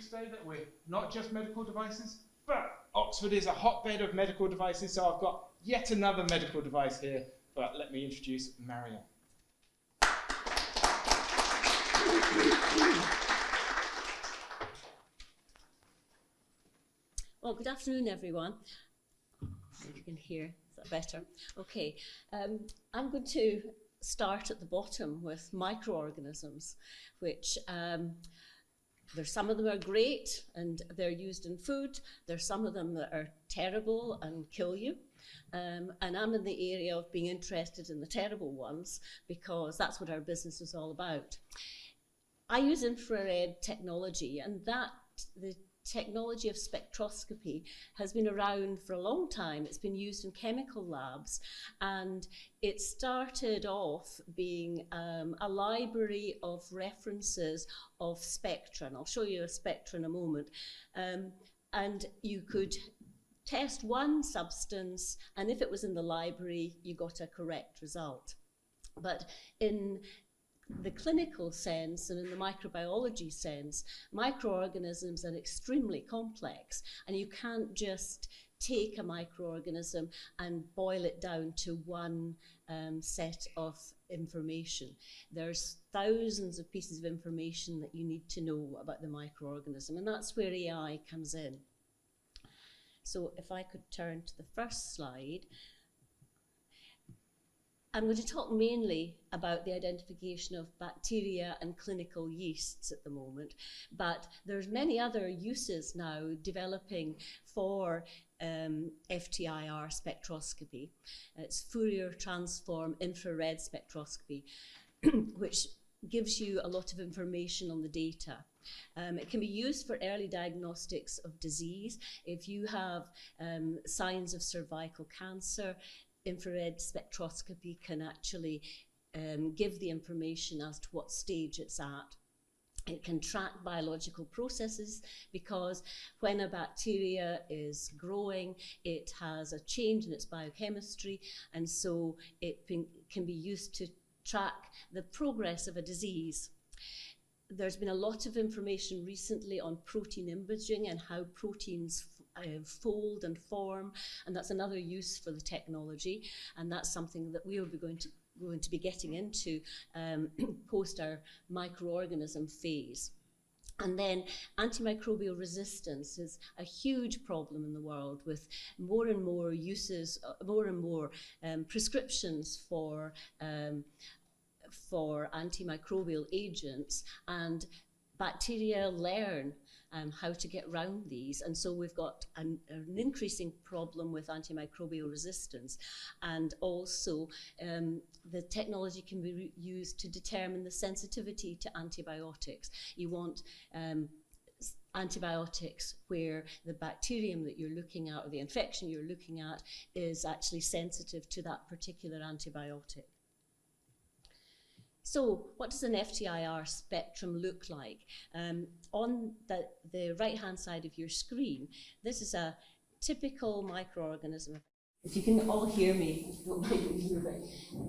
today that we're not just medical devices, but Oxford is a hotbed of medical devices, so I've got yet another medical device here, but let me introduce Marianne. Well, good afternoon, everyone. If you can hear, is that better? Okay, I'm going to start at the bottom with microorganisms, which there's some of them are great and they're used in food. There's some of them that are terrible and kill you. And I'm in the area of being interested in the terrible ones because that's what our business is all about. I use infrared technology, and the technology of spectroscopy has been around for a long time. It's been used in chemical labs, and it started off being a library of references of spectra, and I'll show you a spectra in a moment. And you could test one substance, and if it was in the library, you got a correct result. But in the clinical sense and in the microbiology sense, microorganisms are extremely complex, and you can't just take a microorganism and boil it down to one set of information. There's thousands of pieces of information that you need to know about the microorganism, and that's where AI comes in. So if I could turn to the first slide. I'm going to talk mainly about the identification of bacteria and clinical yeasts at the moment, but there's many other uses now developing for FTIR spectroscopy. It's Fourier transform infrared spectroscopy, which gives you a lot of information on the data. It can be used for early diagnostics of disease. If you have signs of cervical cancer, infrared spectroscopy can actually give the information as to what stage it's at. It can track biological processes, because when a bacteria is growing, it has a change in its biochemistry, and so it can be used to track the progress of a disease. There's been a lot of information recently on protein imaging and how proteins fold and form, and that's another use for the technology, and that's something that we will be going to be getting into post our microorganism phase. And then antimicrobial resistance is a huge problem in the world, with more and more uses, more and more prescriptions for antimicrobial agents, and bacteria learn how to get around these, and so we've got an increasing problem with antimicrobial resistance, and also the technology can be used to determine the sensitivity to antibiotics. You want antibiotics where the bacterium that you're looking at, or the infection you're looking at, is actually sensitive to that particular antibiotic. So what does an FTIR spectrum look like? On the right-hand side of your screen, this is a typical microorganism. If you can all hear me, if you don't mind me moving.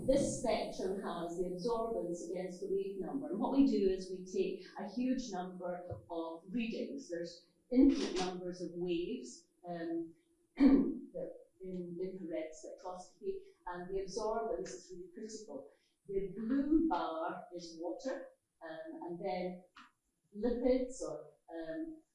This spectrum has the absorbance against the wave number. And what we do is we take a huge number of readings. There's infinite numbers of waves in infrared spectroscopy, and the absorbance is really critical. The blue bar is water, and then lipids or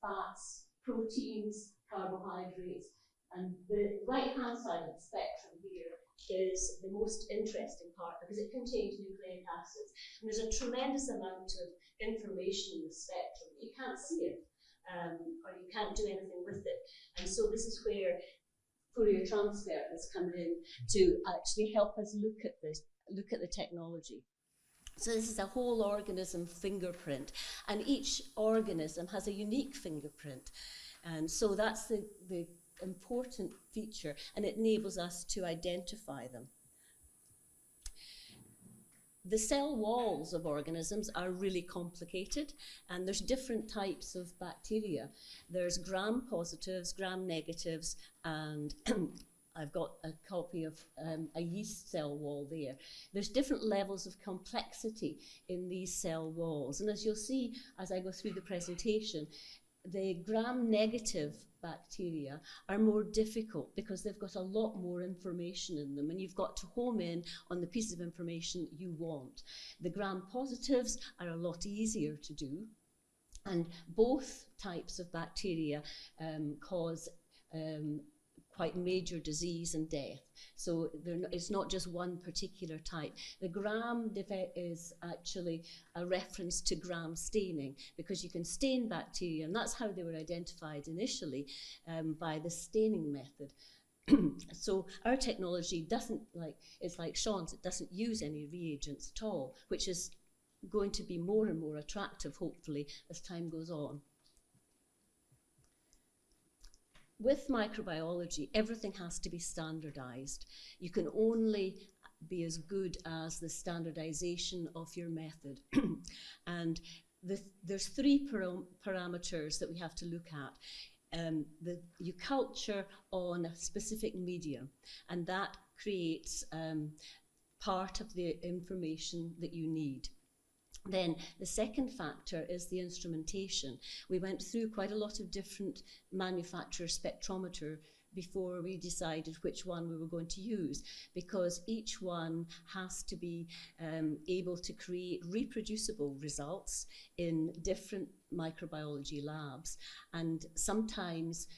fats, proteins, carbohydrates, and the right-hand side of the spectrum here is the most interesting part, because it contains nucleic acids. And there's a tremendous amount of information in the spectrum. You can't see it, or you can't do anything with it. And so this is where Fourier transfer has come in to actually help us look at the technology. So this is a whole organism fingerprint, and each organism has a unique fingerprint, and so that's the important feature, and it enables us to identify them. The cell walls of organisms are really complicated, and there's different types of bacteria. There's gram-positives, gram-negatives, and I've got a copy of a yeast cell wall there. There's different levels of complexity in these cell walls, and as you'll see as I go through the presentation, The gram-negative bacteria are more difficult because they've got a lot more information in them, and you've got to home in on the piece of information you want. The gram-positives are a lot easier to do, and both types of bacteria cause quite major disease and death. So it's not just one particular type. The gram is actually a reference to gram staining, because you can stain bacteria, and that's how they were identified initially, by the staining method. So our technology doesn't, it's like Sean's, it doesn't use any reagents at all, which is going to be more and more attractive, hopefully, as time goes on. With microbiology, everything has to be standardized. You can only be as good as the standardization of your method. And there's three parameters that we have to look at. You culture on a specific medium, and that creates part of the information that you need. Then the second factor is the instrumentation. We went through quite a lot of different manufacturer spectrometer before we decided which one we were going to use, because each one has to be able to create reproducible results in different microbiology labs, and sometimes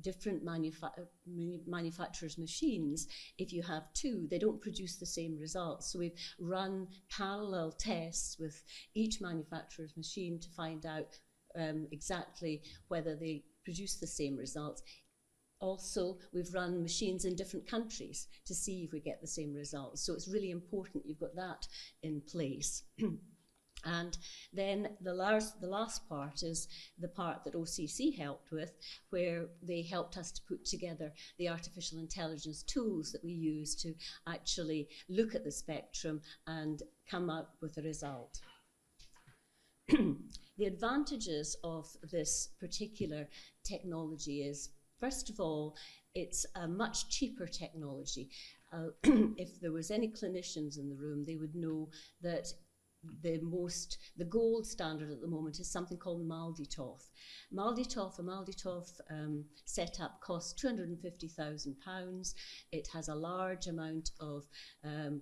different manufacturers' machines, if you have two, they don't produce the same results. So we've run parallel tests with each manufacturer's machine to find out exactly whether they produce the same results. Also, we've run machines in different countries to see if we get the same results. So it's really important you've got that in place. And then the last part is the part that OCC helped with, where they helped us to put together the artificial intelligence tools that we use to actually look at the spectrum and come up with a result. The advantages of this particular technology is, first of all, it's a much cheaper technology. If there was any clinicians in the room, they would know that the gold standard at the moment is something called MALDI-TOF. A MALDI-TOF setup costs £250,000. It has a large amount of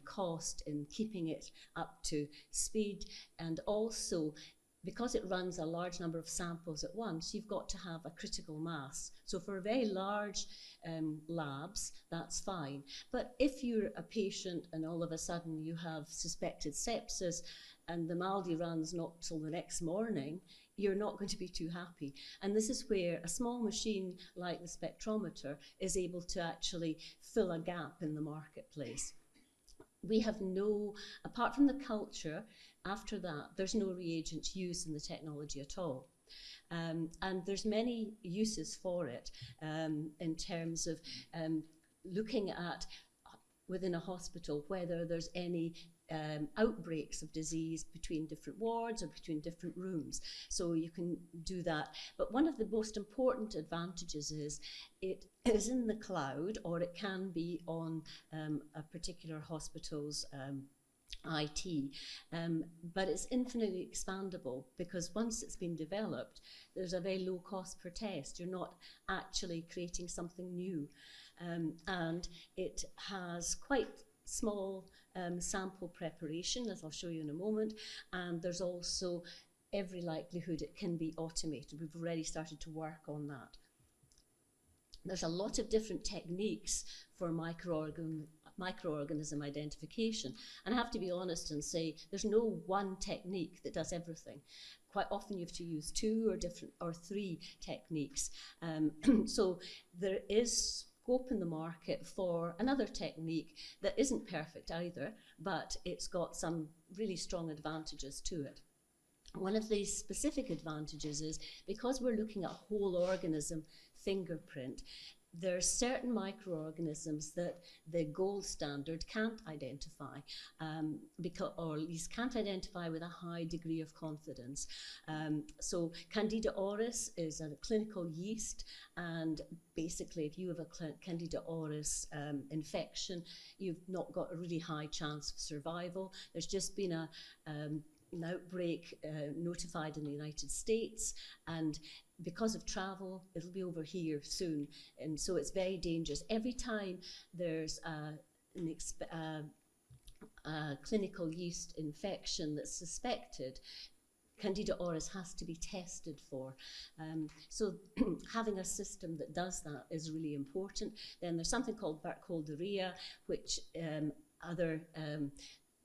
cost in keeping it up to speed, and also, because it runs a large number of samples at once, you've got to have a critical mass. So for very large labs, that's fine. But if you're a patient and all of a sudden you have suspected sepsis and the MALDI runs not till the next morning, you're not going to be too happy. And this is where a small machine like the spectrometer is able to actually fill a gap in the marketplace. We have no, apart from the culture, after that, there's no reagents used in the technology at all. And there's many uses for it in terms of looking at, within a hospital, whether there's any outbreaks of disease between different wards or between different rooms. So you can do that. But one of the most important advantages is it is in the cloud, or it can be on a particular hospital's IT, but it's infinitely expandable, because once it's been developed, there's a very low cost per test. You're not actually creating something new, and it has quite small sample preparation, as I'll show you in a moment, and there's also every likelihood it can be automated. We've already started to work on that. There's a lot of different techniques for microorganism identification, and I have to be honest and say there's no one technique that does everything. Quite often you have to use two or three techniques. So there is scope in the market for another technique that isn't perfect either, but it's got some really strong advantages to it. One of the specific advantages is, because we're looking at whole organism fingerprint, there are certain microorganisms that the gold standard can't identify, or at least can't identify with a high degree of confidence. So Candida auris is a clinical yeast, and basically if you have a Candida auris infection, you've not got a really high chance of survival. There's just been an outbreak notified in the United States, and because of travel, it'll be over here soon, and so it's very dangerous. Every time there's a clinical yeast infection that's suspected, Candida auris has to be tested for. So having a system that does that is really important. Then there's something called Microbira, which other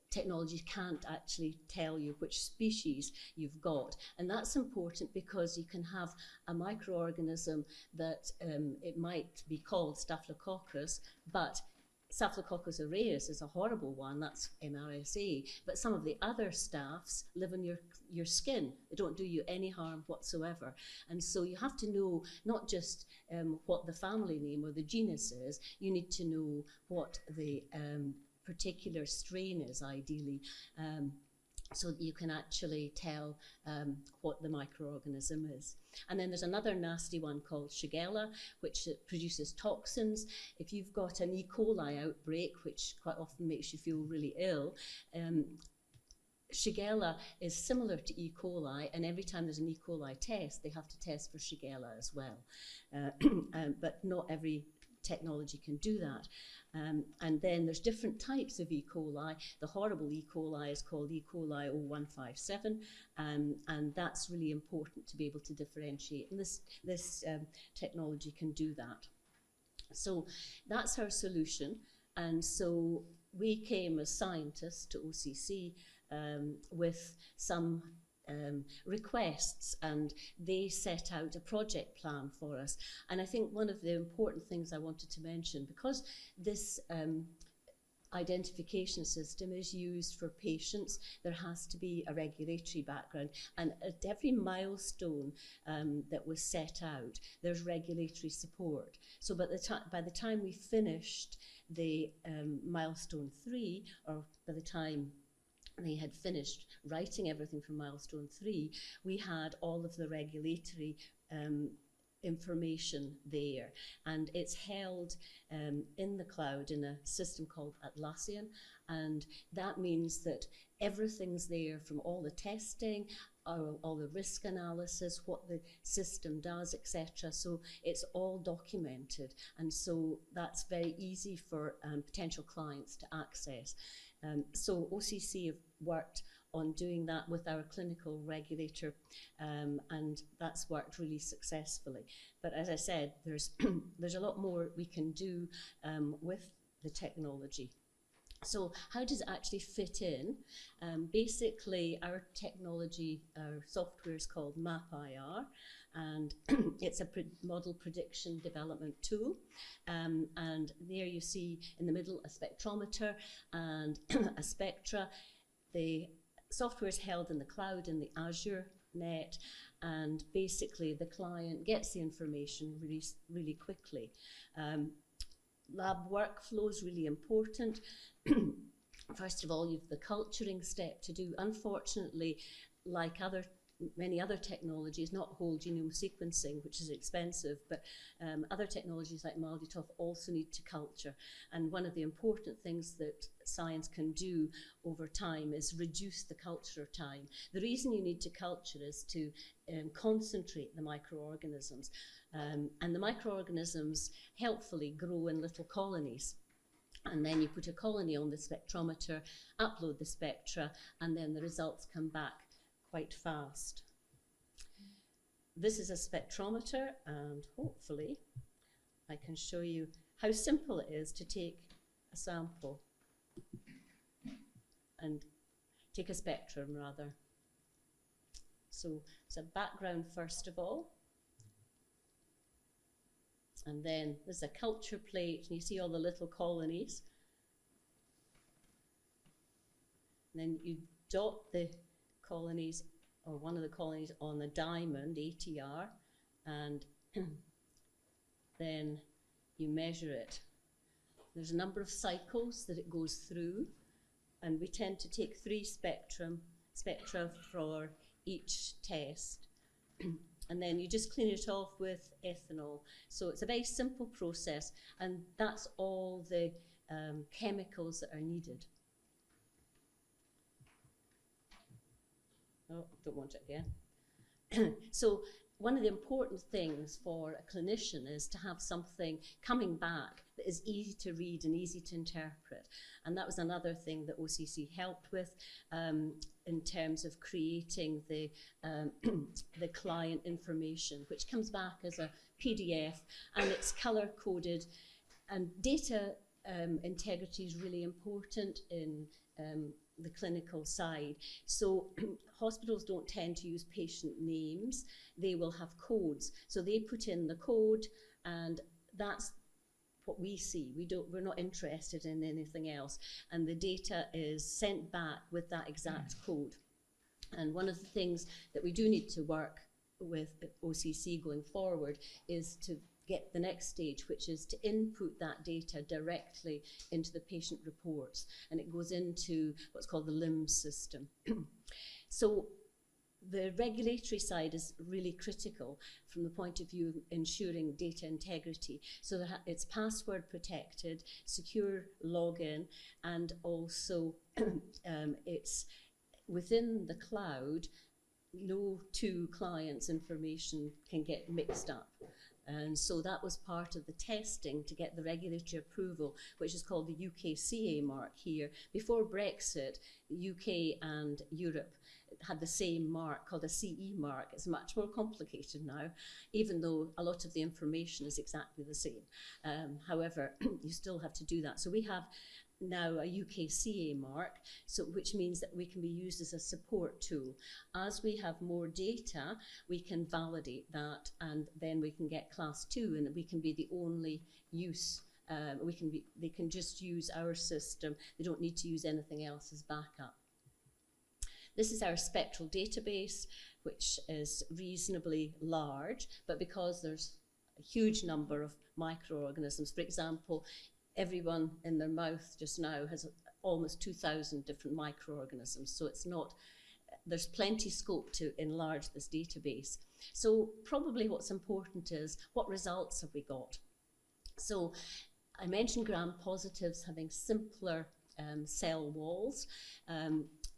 technology can't actually tell you which species you've got. And that's important because you can have a microorganism that it might be called Staphylococcus, but Staphylococcus aureus is a horrible one, that's MRSA, but some of the other staphs live on your skin. They don't do you any harm whatsoever. And so you have to know not just what the family name or the genus is, you need to know what the particular strain is ideally, so that you can actually tell what the microorganism is. And then there's another nasty one called Shigella, which produces toxins. If you've got an E. coli outbreak, which quite often makes you feel really ill, Shigella is similar to E. coli, and every time there's an E. coli test, they have to test for Shigella as well. But not every technology can do that. And then there's different types of E. coli. The horrible E. coli is called E. coli 0157, and that's really important to be able to differentiate. And this technology can do that. So that's our solution. And so we came as scientists to OCC with some requests, and they set out a project plan for us. And I think one of the important things I wanted to mention, because this identification system is used for patients, there has to be a regulatory background, and at every milestone that was set out, there's regulatory support. So by the time we finished the milestone 3, or by the time they had finished writing everything for milestone 3, we had all of the regulatory information there, and it's held in the cloud in a system called Atlassian, and that means that everything's there, from all the testing, all the risk analysis, what the system does, etc. So it's all documented, and so that's very easy for potential clients to access. So OCC have worked on doing that with our clinical regulator, and that's worked really successfully. But as I said, there's a lot more we can do with the technology. So how does it actually fit in? Basically, our technology, our software is called MapIR, and it's a model prediction development tool. And there you see in the middle a spectrometer and a spectra. The software is held in the cloud in the Azure net, and basically the client gets the information really quickly. Lab workflow is really important. First of all, you've the culturing step to do. Unfortunately, like many other technologies, not whole genome sequencing, which is expensive, but other technologies like MALDI-TOF also need to culture. And one of the important things that science can do over time is reduce the culture time. The reason you need to culture is to concentrate the microorganisms. And the microorganisms helpfully grow in little colonies. And then you put a colony on the spectrometer, upload the spectra, and then the results come back quite fast. This is a spectrometer, and hopefully I can show you how simple it is to take a sample and take a spectrum rather. So it's a background first of all, and then there's a culture plate, and you see all the little colonies. And then you dot the colonies, or one of the colonies, on the diamond, ATR, and then you measure it. There's a number of cycles that it goes through, and we tend to take 3 spectra for each test. And then you just clean it off with ethanol. So it's a very simple process, and that's all the chemicals that are needed. Oh, don't want it again. So one of the important things for a clinician is to have something coming back that is easy to read and easy to interpret. And that was another thing that OCC helped with in terms of creating the, the client information, which comes back as a PDF and it's color-coded. And data integrity is really important in the clinical side. So hospitals don't tend to use patient names. They will have codes. So they put in the code, and that's what we see. We're not interested in anything else. And the data is sent back with that exact code. And one of the things that we do need to work with OCC going forward is to get the next stage, which is to input that data directly into the patient reports, and it goes into what's called the LIMS system. So the regulatory side is really critical from the point of view of ensuring data integrity, so that it's password protected, secure login, and also it's within the cloud. No two clients' information can get mixed up. And so that was part of the testing to get the regulatory approval, which is called the UKCA mark here. Before Brexit, the UK and Europe had the same mark called a CE mark. It's much more complicated now, even though a lot of the information is exactly the same. However, you still have to do that. So we have now a UKCA mark, so which means that we can be used as a support tool. As we have more data, we can validate that, and then we can get class 2, and we can be the only use. They can just use our system. They don't need to use anything else as backup. This is our spectral database, which is reasonably large, but because there's a huge number of microorganisms, for example, everyone in their mouth just now has almost 2,000 different microorganisms. So it's not, there's plenty scope to enlarge this database. So probably what's important is, what results have we got? So I mentioned gram-positives having simpler cell walls.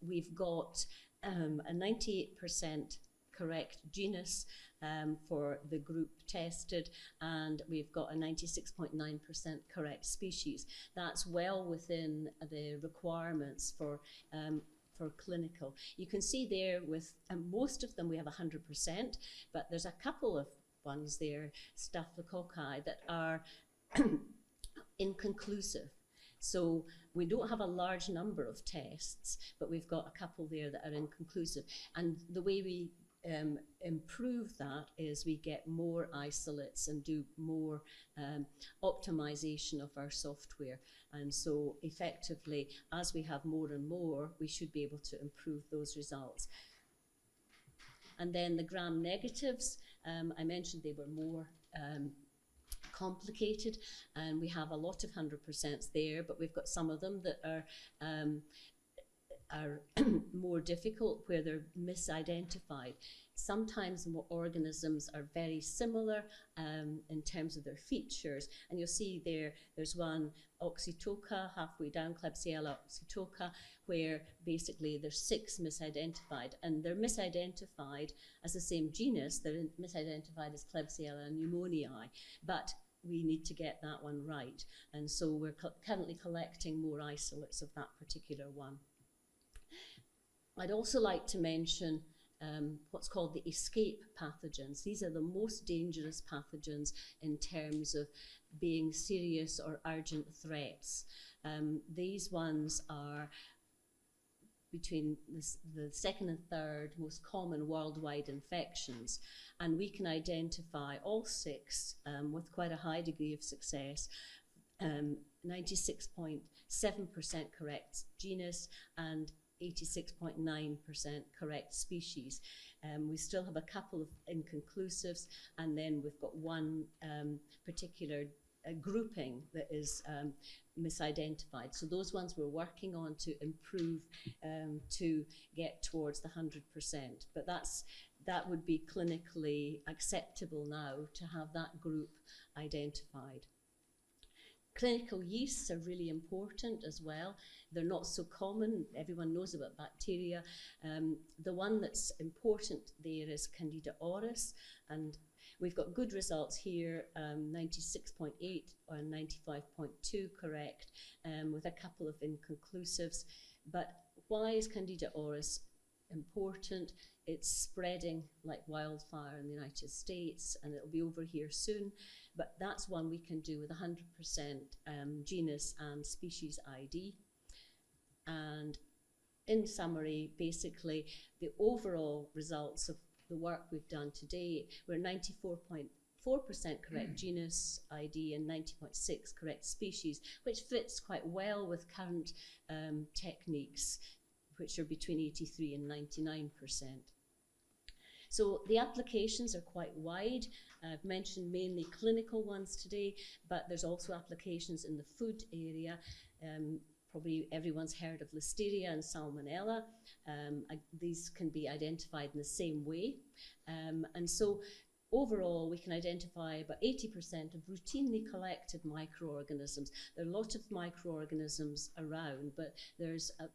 We've got a 98% correct genus for the group tested, and we've got a 96.9% correct species. That's well within the requirements for clinical. You can see there with most of them we have 100%, but there's a couple of ones there, staphylococci, that are inconclusive. So we don't have a large number of tests, but we've got a couple there that are inconclusive. And the way we improve that is we get more isolates and do more optimization of our software. And so effectively, as we have more and more, we should be able to improve those results. And then the gram negatives, I mentioned they were more complicated, and we have a lot of 100% there, but we've got some of them that are more difficult, where they're misidentified. Sometimes organisms are very similar in terms of their features, and you'll see there's one, Oxytoca, halfway down, Klebsiella oxytoca, where basically there's 6 misidentified, and they're misidentified as the same genus. They're misidentified as Klebsiella pneumoniae, but we need to get that one right, and so we're currently collecting more isolates of that particular one. I'd also like to mention what's called the escape pathogens. These are the most dangerous pathogens in terms of being serious or urgent threats. These ones are between the second and third most common worldwide infections, and we can identify all 6 with quite a high degree of success. 96.7% correct genus and 86.9% correct species. We still have a couple of inconclusives, and then we've got one particular grouping that is misidentified. So those ones we're working on to improve to get towards the 100%. But that would be clinically acceptable now to have that group identified. Clinical yeasts are really important as well. They're not so common. Everyone knows about bacteria. The one that's important there is Candida auris, and we've got good results here, 96.8 or 95.2 correct, with a couple of inconclusives. But why is Candida auris important? It's spreading like wildfire in the United States, and it'll be over here soon. But that's one we can do with 100% genus and species ID. And in summary, basically, the overall results of the work we've done today, we're 94.4% correct genus ID and 90.6 correct species, which fits quite well with current techniques, which are between 83 and 99%. So the applications are quite wide. I've mentioned mainly clinical ones today, but there's also applications in the food area. Probably everyone's heard of Listeria and Salmonella. These can be identified in the same way. And so overall, we can identify about 80% of routinely collected microorganisms. There are a lot of microorganisms around, but there's a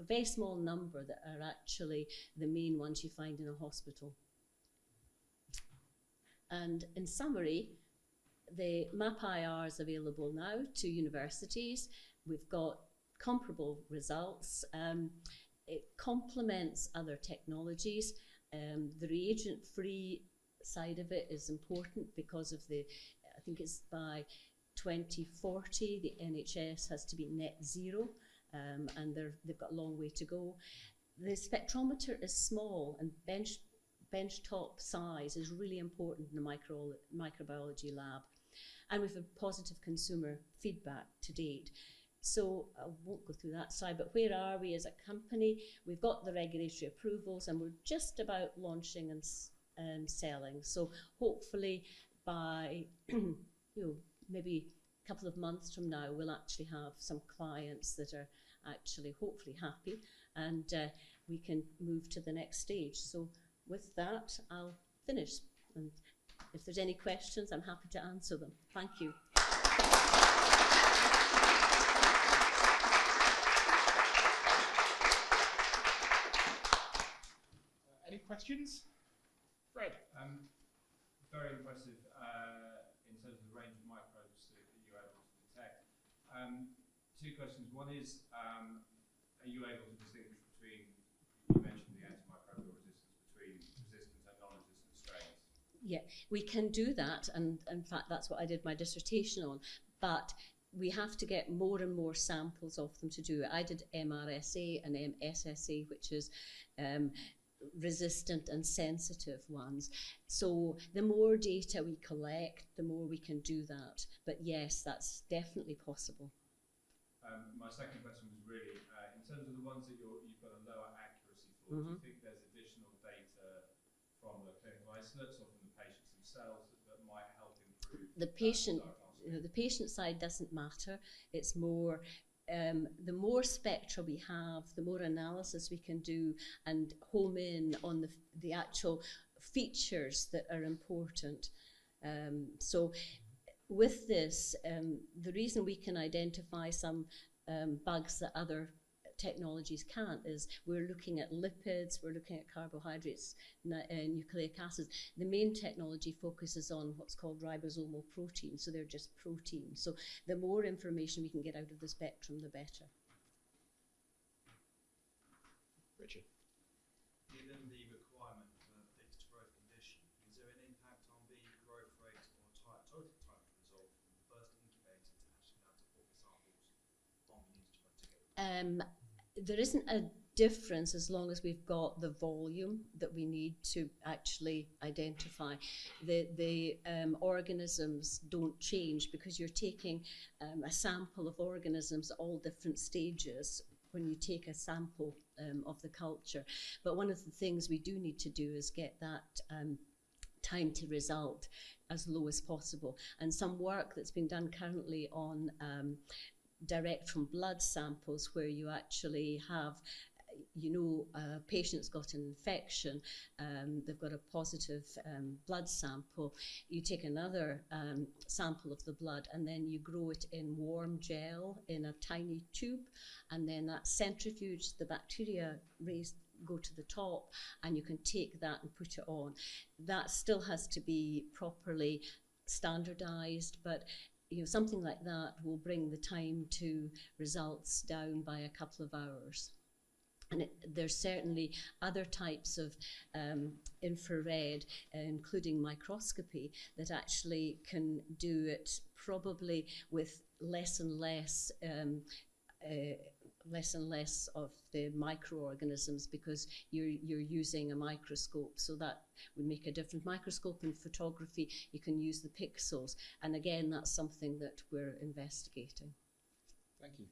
very small number that are actually the main ones you find in a hospital. And in summary, the MAP-IR is available now to universities. We've got comparable results. It complements other technologies. The reagent-free side of it is important because of the, I think it's by 2040, the NHS has to be net zero. And they've got a long way to go. The spectrometer is small, and benchtop size is really important in the microbiology lab. And we've had positive consumer feedback to date. So I won't go through that side, but where are we as a company? We've got the regulatory approvals, and we're just about launching and selling. So hopefully by maybe a couple of months from now, we'll actually have some clients that are actually hopefully happy, and we can move to the next stage. So with that, I'll finish. And if there's any questions, I'm happy to answer them. Thank you. Any questions? Fred? Very impressive in terms of the range of microbes that you're able to detect. Two questions. One is, are you able to distinguish between, you mentioned the antimicrobial resistance, between resistant and non-resistant strains? Yeah, we can do that, and in fact that's what I did my dissertation on, but we have to get more and more samples of them to do it. I did MRSA and MSSA, which is resistant and sensitive ones. So the more data we collect, the more we can do that. But yes, that's definitely possible. My second question was really, in terms of the ones that you've got a lower accuracy for, do you think there's additional data from the clinical isolates or from the patients themselves that might help improve the patient? The patient side doesn't matter. It's more the more spectra we have, the more analysis we can do and home in on the actual features that are important. So with this, the reason we can identify some bugs that other technologies can't is we're looking at lipids, we're looking at carbohydrates, nucleic acids. The main technology focuses on what's called ribosomal proteins, so they're just proteins. So the more information we can get out of the spectrum, the better. Richard? Given the requirement for a fixed growth condition, is there an impact on the growth rate or total time to resolve from the first incubator to actually now to put the samples on the instrument together? There isn't a difference as long as we've got the volume that we need to actually identify. The organisms don't change because you're taking a sample of organisms at all different stages when you take a sample of the culture. But one of the things we do need to do is get that time to result as low as possible. And some work that's been done currently on direct from blood samples, where you actually have a patient's got an infection, they've got a positive blood sample, you take another sample of the blood and then you grow it in warm gel in a tiny tube, and then that centrifuge, the bacteria go to the top, and you can take that and put it on. That still has to be properly standardized, but something like that will bring the time to results down by a couple of hours. And there's certainly other types of infrared, including microscopy, that actually can do it probably with less and less of the microorganisms, because you're using a microscope, so that would make a difference. Microscope in photography, you can use the pixels, and again, that's something that we're investigating. Thank you.